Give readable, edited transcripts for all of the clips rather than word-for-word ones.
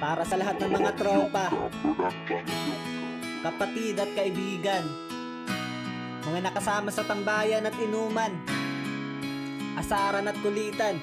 Para sa lahat ng mga tropa, kapatid at kaibigan, mga nakasama sa tambayan at inuman, asaran at kulitan,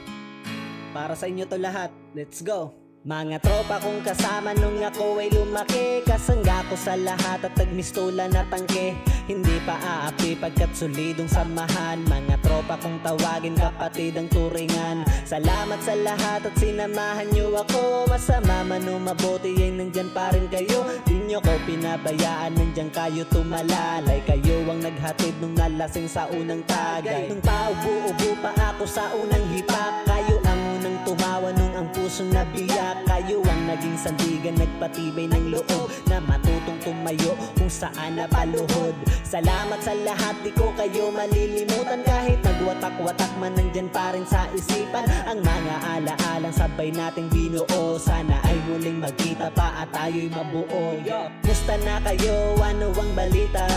para sa inyo to lahat. Let's go! Mga tropa kong kasama nung ako ay lumaki, kasangga ko sa lahat at nagmistulan at tangke. Hindi pa aapi pagkat solidong samahan. Mga tropa kong tawagin kapatid ang turingan. Salamat sa lahat at sinamahan nyo ako. Masama man o mabuti ay nandyan pa rin kayo. Di nyo ko pinabayaan, nandyan kayo tumalalay. Kayo ang naghatid nung nalasing sa unang tagay. Nung paubo-ubo pa ako sa unang hipak, kayo ang unang tumawa nung ang puso nabiyak. Kayo ang naging sandigan, nagpatibay ng loob na matutong tumayo kung saan napaluhod. Salamat sa lahat, di ko kayo malilimutan. Kahit nagwatak-watak man, nandyan pa rin sa isipan ang mga alaalang sabay nating binuo. Sana ay muling magkita pa at tayo'y mabuo. Musta na kayo? Ano ang balita?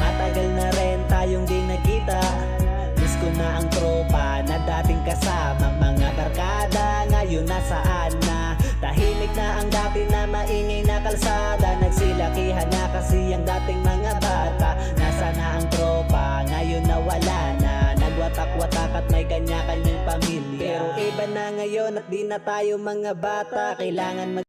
Matagal na rin tayong di nagkita. Miss ko na ang tropa na dating kasama. Mga barkada ngayon nasaan na? Tahimik na ang dati na maingay na kalsada. Nagsilakihan na kasi ang dating mga bata. Nasa na ang tropa, ngayon nawala na. Nagwatak-watak at may kanya-kanyang pamilya. Pero iba na ngayon at di na tayo mga bata. Kailangan